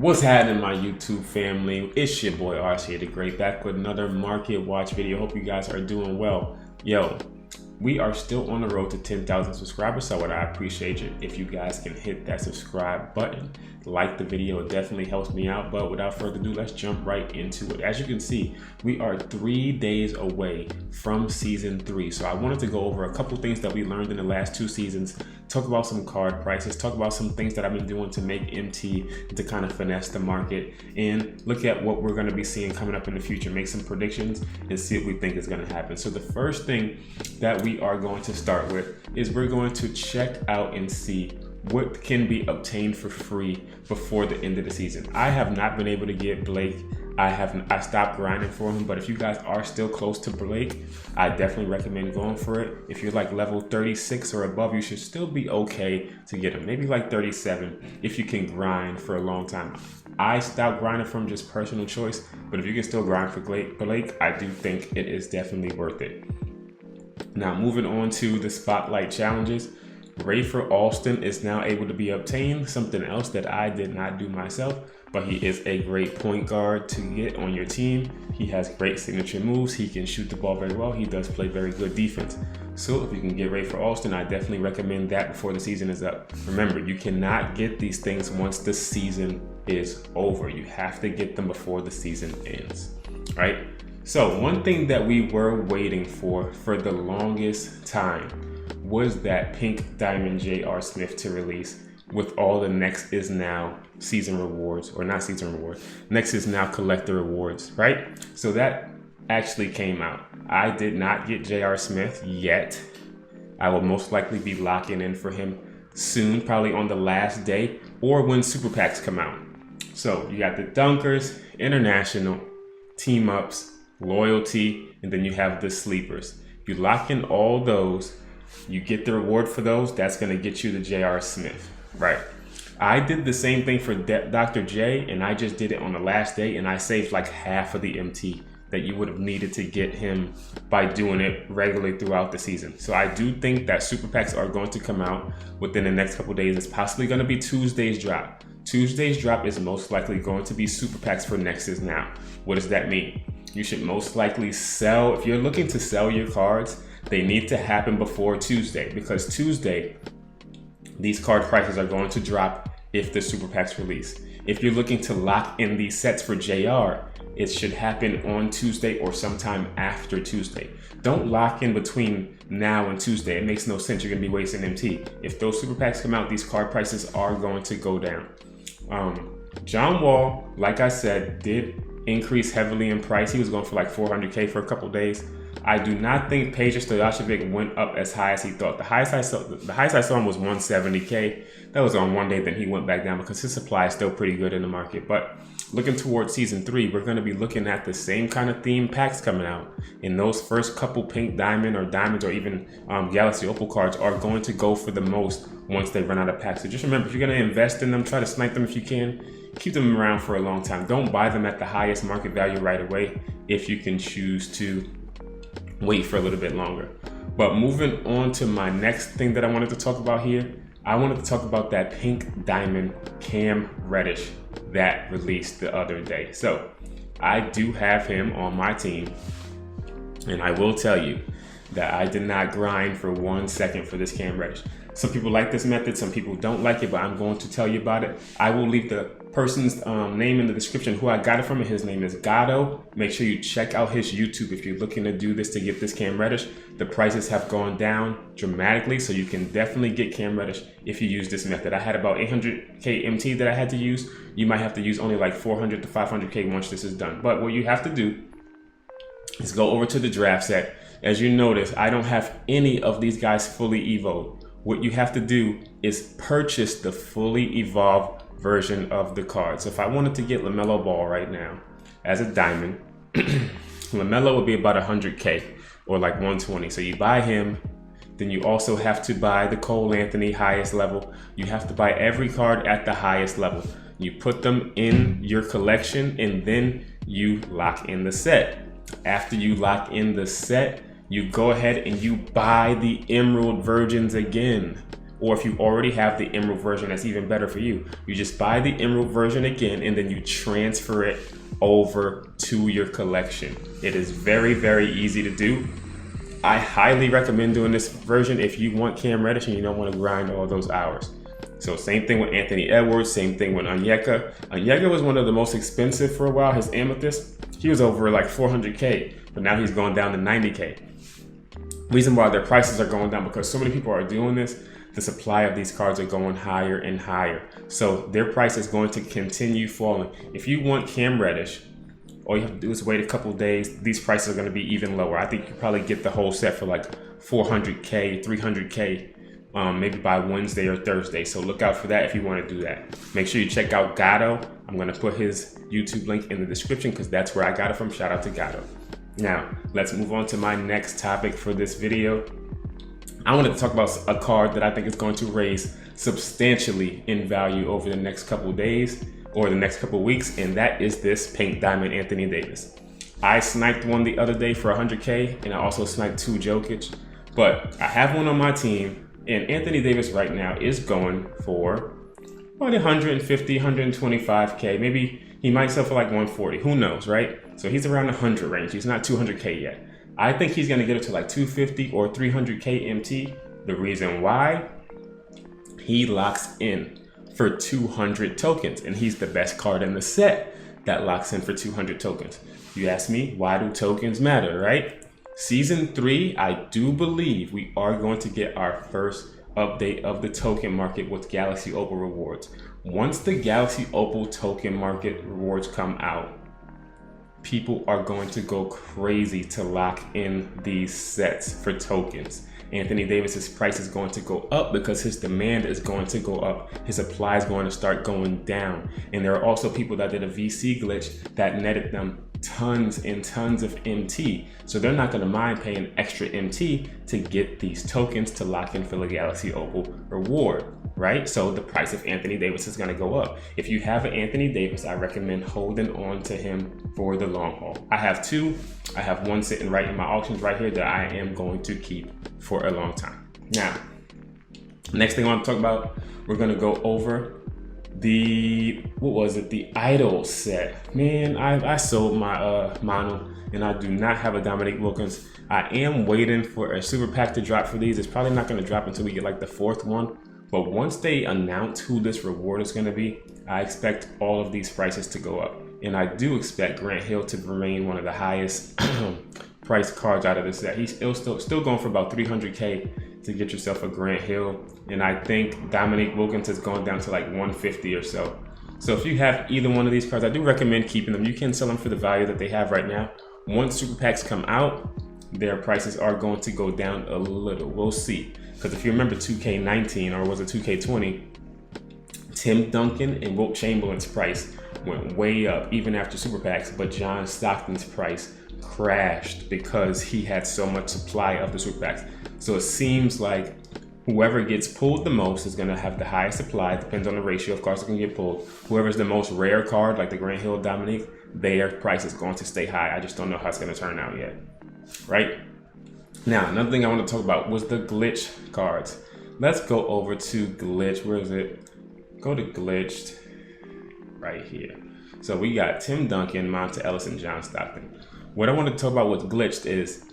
What's happening, my YouTube family? It's your boy RC the Great, back with another market watch video. Hope you guys are doing well. Yo, we are still on the road to 10,000 subscribers, so I appreciate it if you guys can hit that subscribe button, like the video. It definitely helps me out. But without further ado, let's jump right into it. As you can see, we are 3 days away from season 3. So I wanted to go over a couple things that we learned in the last 2 seasons, talk about some card prices, talk about some things that I've been doing to make MT, to kind of finesse the market, and look at what we're going to be seeing coming up in the future, make some predictions and see what we think is going to happen. So the first thing that we are going to start with is we're going to check out and see what can be obtained for free before the end of the season. I have not been able to get Blake. I stopped grinding for him, but if you guys are still close to Blake, I definitely recommend going for it. If you're like level 36 or above, you should still be okay to get him. Maybe like 37 if you can grind for a long time. I stopped grinding from just personal choice, but if you can still grind for Blake, I do think it is definitely worth it. Now, moving on to the spotlight challenges. Rafer Alston is now able to be obtained, something else that I did not do myself, but he is a great point guard to get on your team. He has great signature moves. He can shoot the ball very well. He does play very good defense. So if you can get Rafer Alston, I definitely recommend that before the season is up. Remember, you cannot get these things once the season is over. You have to get them before the season ends, right? So one thing that we were waiting for the longest time was that pink diamond J.R. Smith to release with all the next is now season rewards, or not season rewards, next is now collector rewards, right? So that actually came out. I did not get J.R. Smith yet. I will most likely be locking in for him soon, probably on the last day or when super packs come out. So you got the dunkers, international, team ups, loyalty, and then you have the sleepers. You lock in all those, you get the reward for those, that's going to get you the J.R. Smith, right? I did the same thing for Dr. J, and I just did it on the last day, and I saved like half of the MT that you would have needed to get him by doing it regularly throughout the season. So I do think that super packs are going to come out within the next couple days. It's possibly going to be Tuesday's drop. Tuesday's drop is most likely going to be super packs for Nexus now. What does that mean? You should most likely sell, if you're looking to sell your cards, they need to happen before Tuesday, because Tuesday, these card prices are going to drop if the super packs release. If you're looking to lock in these sets for JR, it should happen on Tuesday or sometime after Tuesday. Don't lock in between now and Tuesday. It makes no sense. You're gonna be wasting MT. If those super packs come out, these card prices are going to go down. John Wall, like I said, did increase heavily in price. He was going for like 400K for a couple days. I do not think Peja Stojakovic went up as high as he thought. The highest I saw him was 170K. That was on one day, then he went back down because his supply is still pretty good in the market. But looking towards season 3, we're going to be looking at the same kind of theme packs coming out. And those first couple pink diamond or diamonds or even Galaxy Opal cards are going to go for the most once they run out of packs. So just remember, if you're going to invest in them, try to snipe them if you can. Keep them around for a long time. Don't buy them at the highest market value right away if you can choose to wait for a little bit longer. But moving on to my next thing that I wanted to talk about here, I wanted to talk about that pink diamond Cam Reddish that released the other day. So I do have him on my team, and I will tell you that I did not grind for 1 second for this Cam Reddish. Some people like this method, some people don't like it, but I'm going to tell you about it. I will leave the person's name in the description who I got it from, and his name is Gatto. Make sure you check out his YouTube if you're looking to do this to get this Cam Reddish. The prices have gone down dramatically, so you can definitely get Cam Reddish if you use this method. I had about 800K MT that I had to use. You might have to use only like 400 to 500K once this is done. But what you have to do is go over to the draft set. As you notice, I don't have any of these guys fully evolved. What you have to do is purchase the fully evolved version of the card. So if I wanted to get LaMelo Ball right now as a diamond, LaMelo would be about 100K or like 120. So you buy him, then you also have to buy the Cole Anthony highest level. You have to buy every card at the highest level. You put them in your collection, and then you lock in the set. After you lock in the set, you go ahead and you buy the Emerald versions again. Or if you already have the Emerald version, that's even better for you. You just buy the Emerald version again, and then you transfer it over to your collection. It is very, very easy to do. I highly recommend doing this version if you want Cam Reddish and you don't want to grind all those hours. So same thing with Anthony Edwards, same thing with Onyeka. Onyeka was one of the most expensive for a while, his Amethyst. He was over like 400K, but now he's going down to 90K. Reason why their prices are going down because so many people are doing this, the supply of these cards are going higher and higher. So their price is going to continue falling. If you want Cam Reddish, all you have to do is wait a couple days. These prices are going to be even lower. I think you probably get the whole set for like 400K, 300K, maybe by Wednesday or Thursday. So look out for that if you want to do that. Make sure you check out Gatto. I'm going to put his YouTube link in the description because that's where I got it from. Shout out to Gatto. Now, let's move on to my next topic for this video. I wanted to talk about a card that I think is going to raise substantially in value over the next couple days or the next couple weeks, and that is this Pink Diamond Anthony Davis. I sniped one the other day for 100K, and I also sniped 2 Jokic, but I have one on my team, and Anthony Davis right now is going for about 150, 125K. Maybe he might sell for like 140, who knows, right? So he's around 100 range. He's not 200K yet. I think he's gonna get it to like 250 or 300K MT. The reason why, he locks in for 200 tokens, and he's the best card in the set that locks in for 200 tokens. You ask me, why do tokens matter, right? Season 3, I do believe we are going to get our first update of the token market with Galaxy Opal rewards. Once the Galaxy Opal token market rewards come out, people are going to go crazy to lock in these sets for tokens. Anthony Davis's price is going to go up because his demand is going to go up. His supply is going to start going down. And there are also people that did a VC glitch that netted them tons and tons of MT. So they're not going to mind paying extra MT to get these tokens to lock in for the Galaxy Opal reward, right? So the price of Anthony Davis is going to go up. If you have an Anthony Davis, I recommend holding on to him for the long haul. I have 2. I have one sitting right in my auctions right here that I am going to keep for a long time. Now, next thing I want to talk about, we're going to go over the, what was it? The Idol set. Man, I sold my mono and I do not have a Dominique Wilkins. I am waiting for a super pack to drop for these. It's probably not going to drop until we get like the 4th one. But once they announce who this reward is going to be, I expect all of these prices to go up. And I do expect Grant Hill to remain one of the highest price cards out of this set. He's still going for about 300K to get yourself a Grant Hill. And I think Dominique Wilkins has gone down to like 150 or so. So if you have either one of these cards, I do recommend keeping them. You can sell them for the value that they have right now. Once super packs come out, their prices are going to go down a little. We'll see. Because if you remember 2K19 or was it 2K20, Tim Duncan and Wilt Chamberlain's price went way up even after super packs, but John Stockton's price crashed because he had so much supply of the super packs. So it seems like whoever gets pulled the most is going to have the highest supply. Depends on the ratio, of course, it can get pulled. Whoever's the most rare card, like the Grant Hill Dominique, their price is going to stay high. I just don't know how it's going to turn out yet, right? Now, another thing I want to talk about was the glitch cards. Let's go over to glitch. Where is it? Go to glitched right here. So we got Tim Duncan, Monta Ellis, and John Stockton. What I want to talk about with glitched is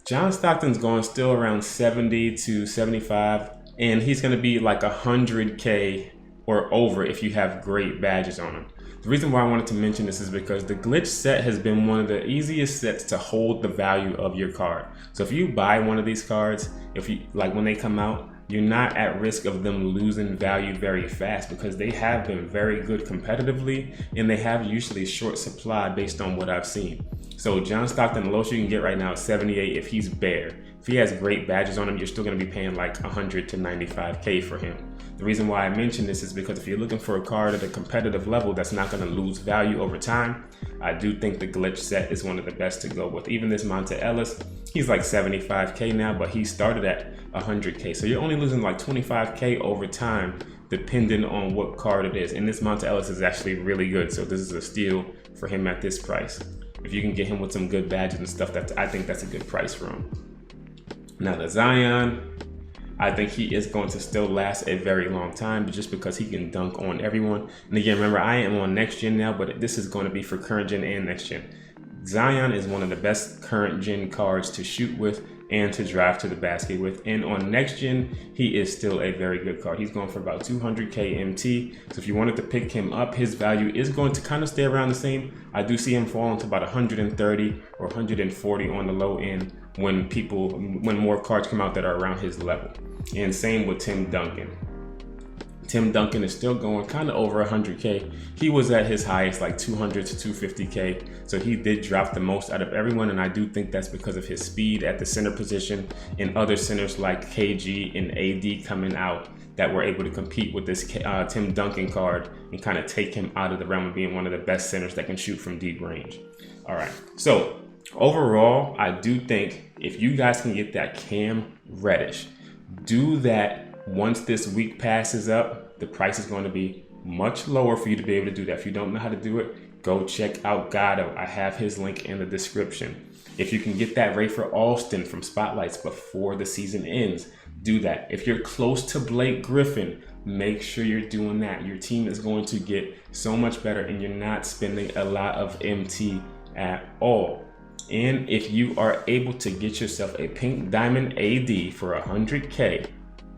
John Stockton's going still around 70 to 75, and he's going to be like 100K or over if you have great badges on him. The reason why I wanted to mention this is because the glitch set has been one of the easiest sets to hold the value of your card. So if you buy one of these cards, if you like when they come out, you're not at risk of them losing value very fast because they have been very good competitively and they have usually short supply based on what I've seen. So John Stockton, the lowest you can get right now is 78 if he's bare. If he has great badges on him, you're still going to be paying like 100 to 95K for him. The reason why I mention this is because if you're looking for a card at a competitive level that's not going to lose value over time, I do think the glitch set is one of the best to go with. Even this Monta Ellis, he's like 75K now, but he started at 100K. So you're only losing like 25K over time, depending on what card it is. And this Monta Ellis is actually really good. So this is a steal for him at this price. If you can get him with some good badges and stuff, I think that's a good price for him. Now the Zion, I think he is going to still last a very long time just because he can dunk on everyone. And again, remember, I am on next gen now, but this is going to be for current gen and next gen. Zion is one of the best current gen cards to shoot with and to drive to the basket with, and on next gen he is still a very good card. He's going for about 200k MT, so if you wanted to pick him up, his value is going to kind of stay around the same. I do see him falling to about 130 or 140 on the low end when more cards come out that are around his level. And same with Tim Duncan. Tim Duncan is still going kind of over 100k. He was at his highest like 200 to 250k, so he did drop the most out of everyone, and I do think that's because of his speed at the center position and other centers like KG and AD coming out that were able to compete with this Tim Duncan card and kind of take him out of the realm of being one of the best centers that can shoot from deep range. All right, so overall, I do think if you guys can get that Cam Reddish, do that. Once this week passes up, the price is going to be much lower for you to be able to do that. If you don't know how to do it, go check out Gatto. I have his link in the description. If you can get that Rafer Alston from Spotlights before the season ends, do that. If you're close to Blake Griffin, make sure you're doing that. Your team is going to get so much better and you're not spending a lot of MT at all. And if you are able to get yourself a Pink Diamond AD for 100k,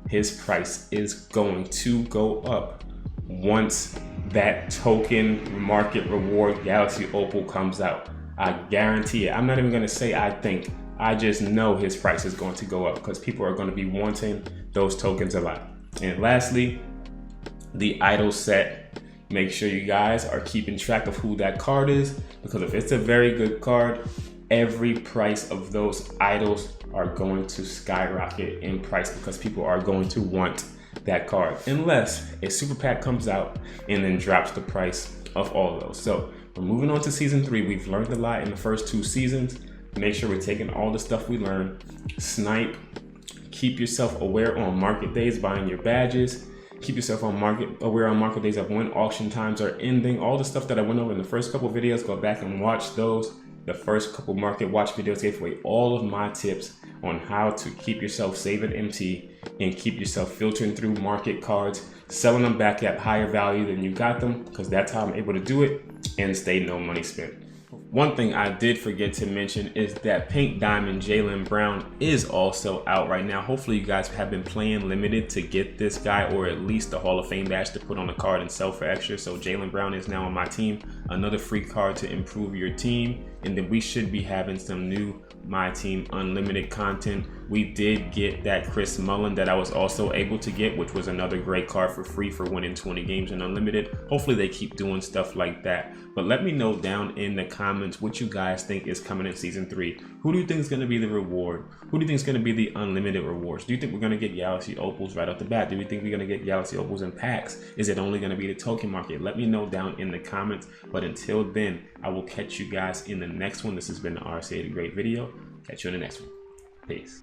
his price is going to go up once that token market reward Galaxy Opal comes out. I guarantee it. I'm not even going to say I think. I just know his price is going to go up because people are going to be wanting those tokens a lot. And lastly, the idol set. Make sure you guys are keeping track of who that card is, because if it's a very good card, every price of those idols are going to skyrocket in price because people are going to want that card, unless a super pack comes out and then drops the price of all of those. So we're moving on to season 3. We've learned a lot in the first 2 seasons. Make sure we're taking all the stuff we learned. Snipe. Keep yourself aware on market days, buying your badges. Keep yourself aware on market days of when auction times are ending. All the stuff that I went over in the first couple videos, go back and watch those. The first couple market watch videos gave away all of my tips on how to keep yourself saving MT and keep yourself filtering through market cards, selling them back at higher value than you got them, because that's how I'm able to do it and stay no money spent. One thing I did forget to mention is that Pink Diamond Jaylen Brown is also out right now. Hopefully you guys have been playing limited to get this guy, or at least the Hall of Fame badge to put on the card and sell for extra. So Jaylen Brown is now on my team. Another free card to improve your team. And then we should be having some new MyTEAM Unlimited content. We did get that Chris Mullin that I was also able to get, which was another great card for free for winning 20 games in Unlimited. Hopefully they keep doing stuff like that. But let me know down in the comments what you guys think is coming in season 3. Who do you think is going to be the reward? Who do you think is going to be the unlimited rewards? Do you think we're going to get Galaxy Opals right off the bat? Do you think we're going to get Galaxy Opals in packs? Is it only going to be the token market? Let me know down in the comments. But until then, I will catch you guys in the next one. This has been the RCA the Great video. Catch you in the next one. Peace.